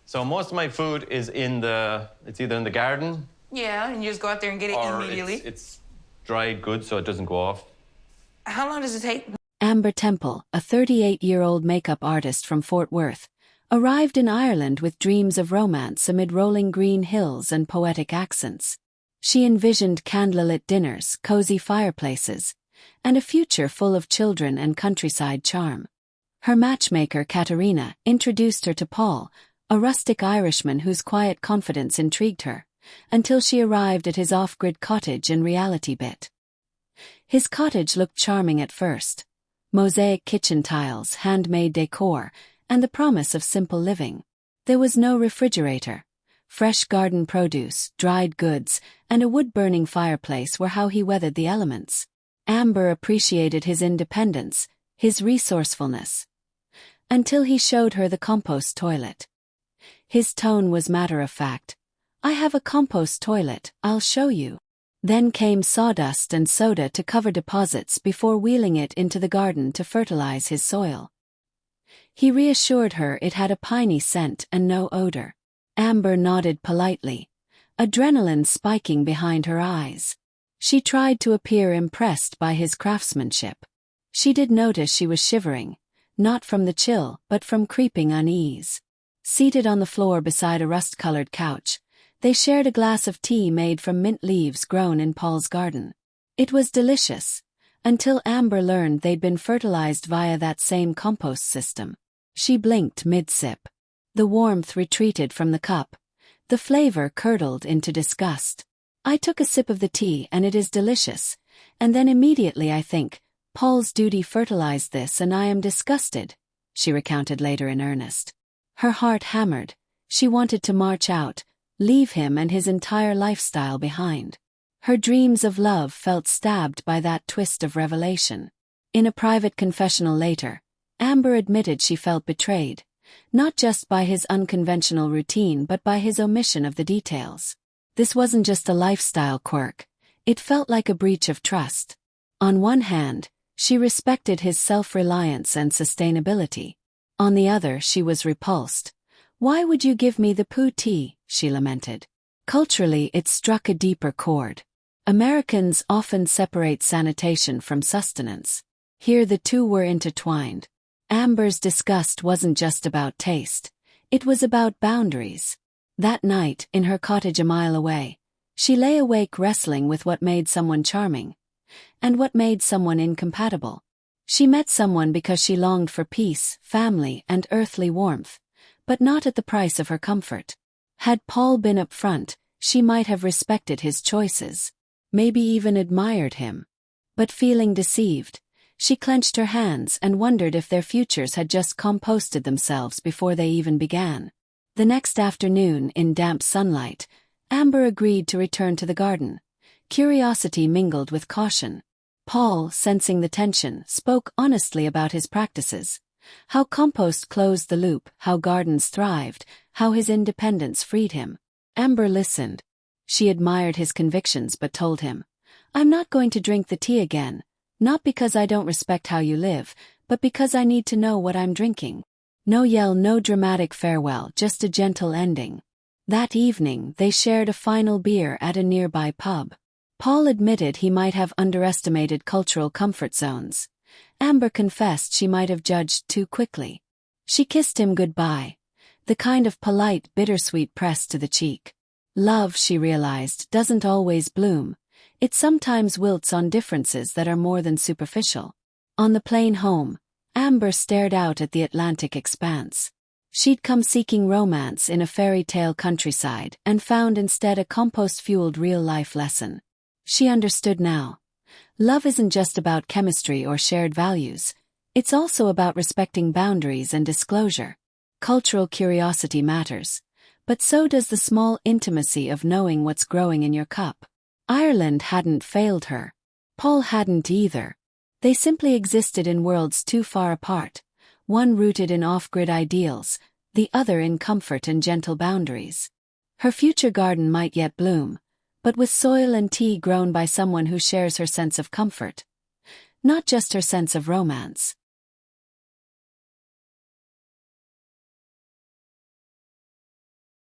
So most of my food is it's either in the garden Yeah, and you just go out there and get it or immediately. it's dried goods so it doesn't go off. How long does it take? Amber Temple, a 38-year-old makeup artist from Fort Worth, arrived in Ireland with dreams of romance amid rolling green hills and poetic accents. She envisioned candlelit dinners, cozy fireplaces, and a future full of children and countryside charm. Her matchmaker, Katerina, introduced her to Paul, a rustic Irishman whose quiet confidence intrigued her, until she arrived at his off-grid cottage and reality bit. His cottage looked charming at first. Mosaic kitchen tiles, handmade decor, and the promise of simple living. There was no refrigerator. Fresh garden produce, dried goods, and a wood-burning fireplace were how he weathered the elements. Amber appreciated his independence, his resourcefulness. Until he showed her the compost toilet. His tone was matter-of-fact. "I have a compost toilet, I'll show you." Then came sawdust and soda to cover deposits before wheeling it into the garden to fertilize his soil. He reassured her it had a piney scent and no odor. Amber nodded politely, adrenaline spiking behind her eyes. She tried to appear impressed by his craftsmanship. She did notice she was shivering, not from the chill but from creeping unease. Seated on the floor beside a rust-colored couch, they shared a glass of tea made from mint leaves grown in Paul's garden. It was delicious, until Amber learned they'd been fertilized via that same compost system. She blinked mid-sip. The warmth retreated from the cup. The flavor curdled into disgust. "I took a sip of the tea and it is delicious, and then immediately I think, Paul's duty fertilized this and I am disgusted," she recounted later in earnest. Her heart hammered. She wanted to march out, leave him and his entire lifestyle behind. Her dreams of love felt stabbed by that twist of revelation. In a private confessional later, Amber admitted she felt betrayed, not just by his unconventional routine but by his omission of the details. This wasn't just a lifestyle quirk, it felt like a breach of trust. On one hand, she respected his self-reliance and sustainability. On the other, she was repulsed. "Why would you give me the poo tea?" she lamented. Culturally, it struck a deeper chord. Americans often separate sanitation from sustenance. Here the two were intertwined. Amber's disgust wasn't just about taste. It was about boundaries. That night, in her cottage a mile away, she lay awake wrestling with what made someone charming, and what made someone incompatible. She met someone because she longed for peace, family, and earthly warmth, but not at the price of her comfort. Had Paul been upfront, she might have respected his choices, maybe even admired him. But feeling deceived, she clenched her hands and wondered if their futures had just composted themselves before they even began. The next afternoon, in damp sunlight, Amber agreed to return to the garden. Curiosity mingled with caution. Paul, sensing the tension, spoke honestly about his practices. How compost closed the loop, how gardens thrived, how his independence freed him. Amber listened. She admired his convictions but told him, "I'm not going to drink the tea again, not because I don't respect how you live, but because I need to know what I'm drinking." No yell, no dramatic farewell, just a gentle ending. That evening, they shared a final beer at a nearby pub. Paul admitted he might have underestimated cultural comfort zones. Amber confessed she might have judged too quickly. She kissed him goodbye, the kind of polite, bittersweet press to the cheek. Love, she realized, doesn't always bloom. It sometimes wilts on differences that are more than superficial. On the plane home, Amber stared out at the Atlantic expanse. She'd come seeking romance in a fairy tale countryside and found instead a compost-fueled real-life lesson. She understood now. Love isn't just about chemistry or shared values. It's also about respecting boundaries and disclosure. Cultural curiosity matters, but so does the small intimacy of knowing what's growing in your cup. Ireland hadn't failed her. Paul hadn't either. They simply existed in worlds too far apart, one rooted in off-grid ideals, the other in comfort and gentle boundaries. Her future garden might yet bloom, but with soil and tea grown by someone who shares her sense of comfort. Not just her sense of romance.